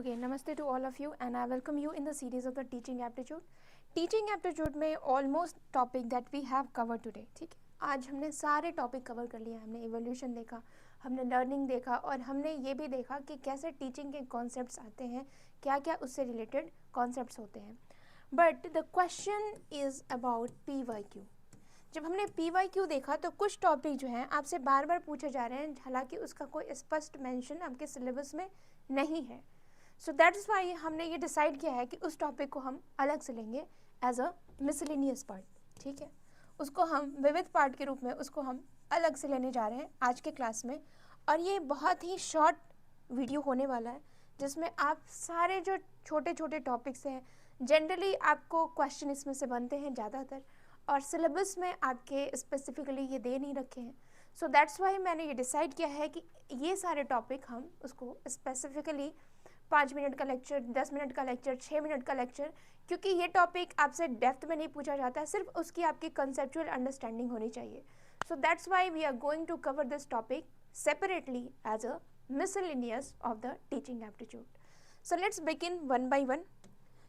Okay, namaste to all of you and I welcome you in the series of the teaching aptitude. Teaching aptitude में almost topic that we have covered today. ठीक है, आज हमने सारे topic cover कर लिया. हमने evolution देखा, हमने लर्निंग देखा और हमने ये भी देखा कि कैसे टीचिंग के कॉन्सेप्ट्स आते हैं, क्या क्या उससे रिलेटेड कॉन्सेप्ट्स होते हैं. But the question is about PYQ. जब हमने PYQ देखा तो कुछ टॉपिक जो हैं आपसे बार बार पूछे जा रहे हैं, हालांकि उसका कोई स्पष्ट मेंशन आपके सिलेबस में नहीं है. सो दैट इज़ वाई हमने ये डिसाइड किया है कि उस टॉपिक को हम अलग से लेंगे एज अ मिसलेनियस पार्ट. ठीक है, उसको हम विविध पार्ट के रूप में उसको हम अलग से लेने जा रहे हैं आज के क्लास में. और ये बहुत ही शॉर्ट वीडियो होने वाला है जिसमें आप सारे जो छोटे छोटे टॉपिक्स हैं, जनरली आपको क्वेश्चन इसमें से बनते हैं ज़्यादातर और सिलेबस में आपके स्पेसिफिकली ये दे नहीं रखे हैं. सो दैट्स वाई मैंने ये डिसाइड किया है कि ये सारे टॉपिक हम उसको स्पेसिफिकली 5 मिनट का लेक्चर, 10 मिनट का लेक्चर, 6 मिनट का लेक्चर, क्योंकि ये टॉपिक आपसे डेप्थ में नहीं पूछा जाता है, सिर्फ उसकी आपकी कंसेप्चुअल अंडरस्टैंडिंग होनी चाहिए. So that's why we are going to cover this topic separately as a miscellaneous of the teaching aptitude. So let's begin one by one.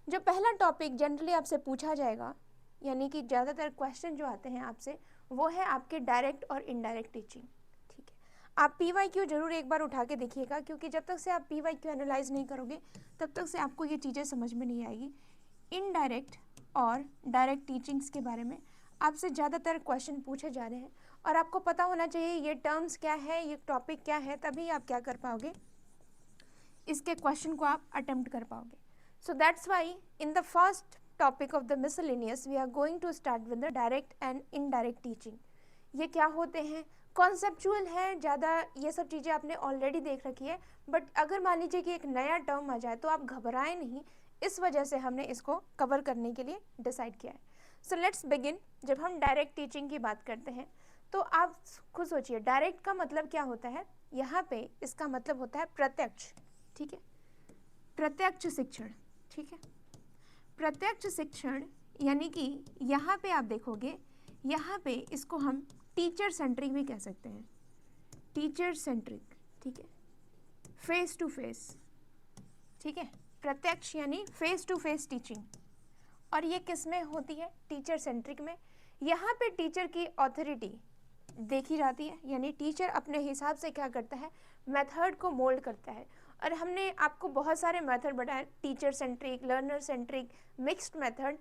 जो पहला टॉपिक जनरली आपसे पूछा जाएगा, यानी कि ज़्यादातर क्वेश्चन जो आते हैं आपसे, वो है आपके डायरेक्ट और इनडायरेक्ट टीचिंग. ठीक है, आप PYQ जरूर एक बार उठा के देखिएगा, क्योंकि जब तक से आप PYQ एनालाइज नहीं करोगे तब तक से आपको ये चीज़ें समझ में नहीं आएगी. इनडायरेक्ट और डायरेक्ट टीचिंग्स के बारे में आपसे ज़्यादातर क्वेश्चन पूछे जा रहे हैं और आपको पता होना चाहिए ये टर्म्स क्या है, ये टॉपिक क्या है, तभी आप क्या कर पाओगे, इसके क्वेश्चन को आप अटेम्प्ट कर पाओगे. So that's why in the first topic of the miscellaneous we are going to start with the direct and indirect teaching. ये क्या होते हैं, कॉन्सेप्चुअल है ज़्यादा, ये सब चीज़ें आपने ऑलरेडी देख रखी है. बट अगर मान लीजिए कि एक नया टर्म आ जाए तो आप घबराएं नहीं, इस वजह से हमने इसको कवर करने के लिए डिसाइड किया है. सो लेट्स बिगिन. जब हम डायरेक्ट टीचिंग की बात करते हैं तो आप खुद सोचिए डायरेक्ट का मतलब क्या होता है. यहाँ पे इसका मतलब होता है प्रत्यक्ष. ठीक है, प्रत्यक्ष शिक्षण. ठीक है, प्रत्यक्ष शिक्षण यानी कि यहाँ पे आप देखोगे, यहाँ पे इसको हम टीचर सेंट्रिक भी कह सकते हैं. Teacher centric. ठीक है, फेस टू फेस. ठीक है, प्रत्यक्ष यानी फेस टू फेस टीचिंग. और ये किस में होती है, टीचर सेंट्रिक में. यहाँ पे टीचर की ऑथोरिटी देखी जाती है, यानी टीचर अपने हिसाब से क्या करता है, मेथड को मोल्ड करता है. और हमने आपको बहुत सारे मेथड बताए, teacher centric, learner centric, mixed method.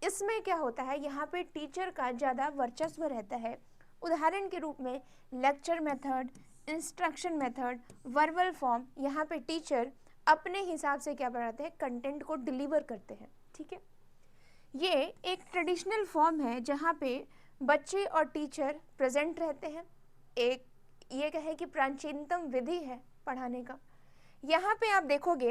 इसमें क्या होता है, यहाँ पे टीचर का ज़्यादा वर्चस्व रहता है. उदाहरण के रूप में lecture method, instruction method, verbal form, यहाँ पे टीचर अपने हिसाब से क्या बनाते हैं, कंटेंट को डिलीवर करते हैं. ठीक है, ये एक ट्रेडिशनल फॉर्म है जहाँ पे बच्चे और टीचर प्रेजेंट रहते हैं. एक ये कहे कि प्राचीनतम विधि है पढ़ाने का. यहाँ पे आप देखोगे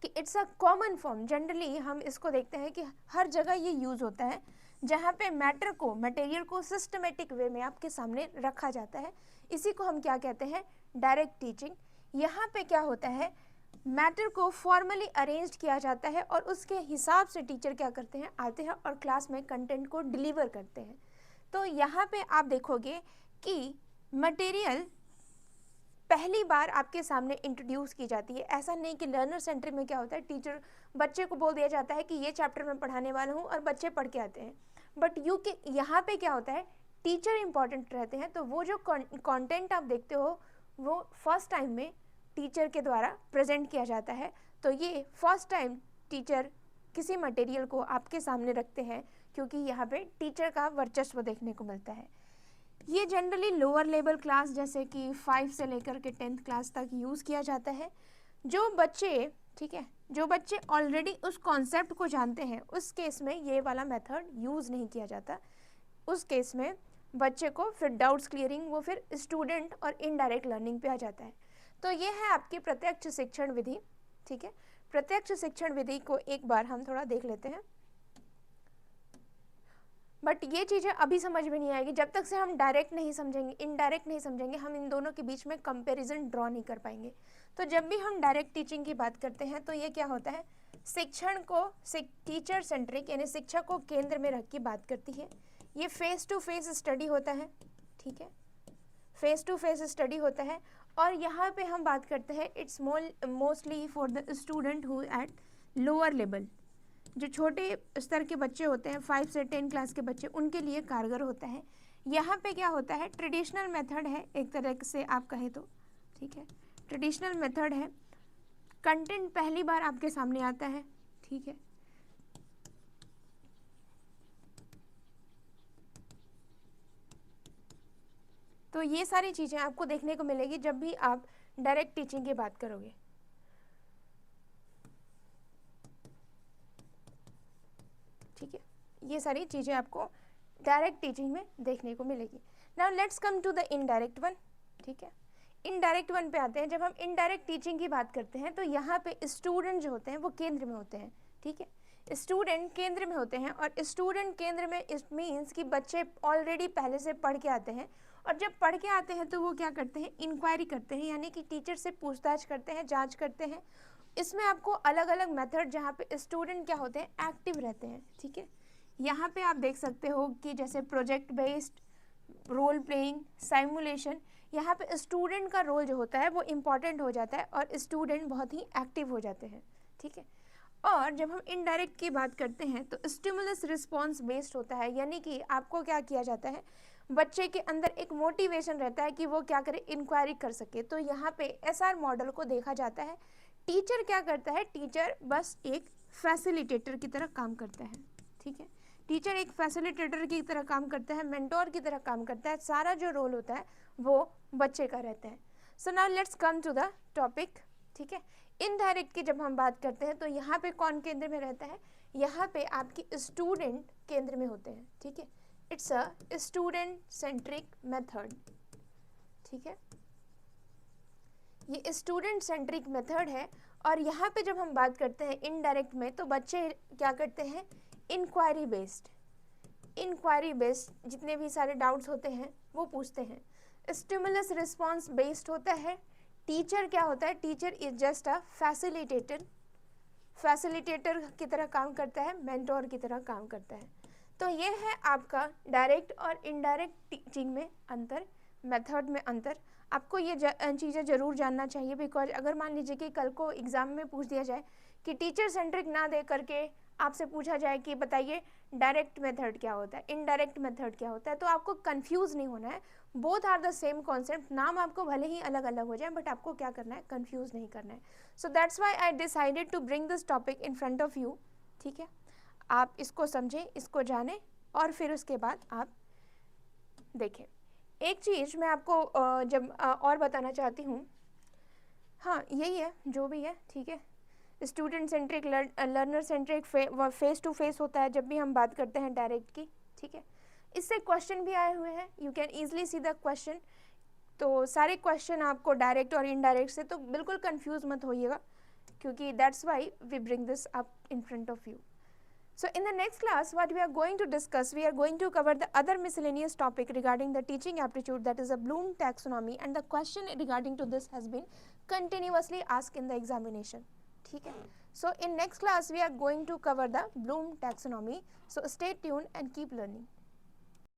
कि it's a common form. Generally हम इसको देखते हैं कि हर जगह ये यूज़ होता है, जहाँ पे मैटर को, मटेरियल को सिस्टमेटिक वे में आपके सामने रखा जाता है. इसी को हम क्या कहते हैं, डायरेक्ट टीचिंग. यहाँ पे क्या होता है, मैटर को फॉर्मली अरेंज किया जाता है और उसके हिसाब से टीचर क्या करते हैं, आते हैं और क्लास में कंटेंट को डिलीवर करते हैं. तो यहाँ पे आप देखोगे कि मटेरियल पहली बार आपके सामने इंट्रोड्यूस की जाती है. ऐसा नहीं कि लर्नर सेंटर में क्या होता है, टीचर बच्चे को बोल दिया जाता है कि ये चैप्टर मैं पढ़ाने वाला हूँ और बच्चे पढ़ के आते हैं. बट यहाँ पे क्या होता है, टीचर इंपॉर्टेंट रहते हैं. तो वो जो कंटेंट आप देखते हो वो फर्स्ट टाइम में टीचर के द्वारा प्रेजेंट किया जाता है. तो ये फर्स्ट टाइम टीचर किसी मटेरियल को आपके सामने रखते हैं, क्योंकि यहाँ पे टीचर का वर्चस्व देखने को मिलता है. ये जनरली लोअर लेवल क्लास जैसे कि 5 से लेकर के 10th क्लास तक यूज़ किया जाता है. जो बच्चे, ठीक है, जो बच्चे ऑलरेडी उस कॉन्सेप्ट को जानते हैं, उस केस में ये वाला मेथड यूज़ नहीं किया जाता. उस केस में बच्चे को फिर डाउट्स क्लियरिंग, वो फिर स्टूडेंट और इनडायरेक्ट लर्निंग पे आ जाता है. तो ये है आपकी प्रत्यक्ष शिक्षण विधि. ठीक है, प्रत्यक्ष शिक्षण विधि को एक बार हम थोड़ा देख लेते हैं. बट ये चीज़ें अभी समझ में नहीं आएगी जब तक से हम डायरेक्ट नहीं समझेंगे, इनडायरेक्ट नहीं समझेंगे. हम इन दोनों के बीच में कंपैरिजन ड्रॉ नहीं कर पाएंगे. तो जब भी हम डायरेक्ट टीचिंग की बात करते हैं तो ये क्या होता है, शिक्षण को टीचर सेंट्रिक यानी शिक्षक को केंद्र में रख के बात करती है. ये फेस टू फेस स्टडी होता है. ठीक है, फेस टू फेस स्टडी होता है और यहाँ पे हम बात करते हैं it's mostly for the student who at lower level, जो छोटे स्तर के बच्चे होते हैं 5 से 10 क्लास के बच्चे, उनके लिए कारगर होता है। यहाँ पे क्या होता है, ट्रेडिशनल मेथड है एक तरह से आप कहें तो, ठीक है, ट्रेडिशनल मेथड है, कंटेंट पहली बार आपके सामने आता है, ठीक है, तो ये सारी चीज़ें आपको देखने को मिलेगी जब भी आप डायरेक्ट टीचिंग की बात करोगे। ठीक है, ये सारी चीज़ें आपको डायरेक्ट टीचिंग में देखने को मिलेगी। Now let's come to the indirect one. ठीक है, इनडायरेक्ट वन पे आते हैं। जब हम इनडायरेक्ट टीचिंग की बात करते हैं तो यहाँ पे स्टूडेंट जो होते हैं वो केंद्र में होते हैं। ठीक है, स्टूडेंट केंद्र में होते हैं, और स्टूडेंट केंद्र में इट मीन्स कि बच्चे ऑलरेडी पहले से पढ़ के आते हैं, और जब पढ़ के आते हैं तो वो क्या करते हैं, इंक्वायरी करते हैं, यानी कि टीचर से पूछताछ करते हैं, जांच करते हैं। इसमें आपको अलग अलग मेथड जहाँ पे स्टूडेंट क्या होते हैं, एक्टिव रहते हैं। ठीक है, यहाँ पे आप देख सकते हो कि जैसे project based, role playing, simulation, यहाँ पे स्टूडेंट का रोल जो होता है वो इम्पॉर्टेंट हो जाता है और स्टूडेंट बहुत ही एक्टिव हो जाते हैं। ठीक है, और जब हम इनडायरेक्ट की बात करते हैं तो स्टिमुलस रिस्पॉन्स बेस्ड होता है, यानी कि आपको क्या किया जाता है, बच्चे के अंदर एक मोटिवेशन रहता है कि वो क्या करे, इंक्वायरी कर सके। तो यहाँ पे एसआर मॉडल को देखा जाता है। टीचर क्या करता है, टीचर बस एक फैसिलिटेटर की तरह काम करता है। ठीक है, टीचर एक फैसिलिटेटर की तरह काम करता है, मेंटोर की तरह काम करता है, सारा जो रोल होता है वो बच्चे का रहता है। So now let's come to the topic. ठीक है, इनडायरेक्ट की जब हम बात करते हैं तो यहाँ पे कौन केंद्र में रहता है, यहाँ पे आपकी स्टूडेंट केंद्र में होते हैं। ठीक है, it's a student centric method. ठीक है, ये स्टूडेंट सेंट्रिक मेथड है। और यहाँ पे जब हम बात करते हैं इनडायरेक्ट में तो बच्चे क्या करते हैं, इंक्वायरी बेस्ड, इंक्वायरी बेस्ड जितने भी सारे डाउट्स होते हैं वो पूछते हैं। स्टिमुलस रिस्पॉन्स बेस्ड होता है। टीचर क्या होता है, teacher is just a facilitator, facilitator की तरह काम करता है, मेंटोर की तरह काम करता है। तो ये है आपका डायरेक्ट और इनडायरेक्ट टीचिंग में अंतर, मेथड में अंतर। आपको ये चीज़ें ज़रूर जानना चाहिए, बिकॉज अगर मान लीजिए कि कल को एग्ज़ाम में पूछ दिया जाए कि टीचर सेंट्रिक ना दे करके आपसे पूछा जाए कि बताइए डायरेक्ट मेथड क्या होता है, इनडायरेक्ट मेथड क्या होता है, तो आपको कंफ्यूज नहीं होना है। Both are the same concept, नाम आपको भले ही अलग अलग हो जाए बट आपको क्या करना है, कंफ्यूज नहीं करना है। So that's why I decided to bring this topic in front of you. ठीक है, आप इसको समझें, इसको जानें, और फिर उसके बाद आप देखें। एक चीज़ मैं आपको और बताना चाहती हूँ, हाँ यही है जो भी है। ठीक है, student centric, learner centric, face to face होता है जब भी हम बात करते हैं डायरेक्ट की। ठीक है, इससे क्वेश्चन भी आए हुए हैं, you can easily see the question. तो सारे क्वेश्चन आपको डायरेक्ट और इनडायरेक्ट से, तो बिल्कुल कंफ्यूज मत होइएगा, क्योंकि that's why we bring this up in front of you. So in the next class, what we are going to discuss, we are going to cover the other miscellaneous topic regarding the teaching aptitude, that is a Bloom taxonomy, and the question regarding to this has been continuously asked in the examination. ठीक है, so in next class we are going to cover the Bloom taxonomy. So stay tuned and keep learning.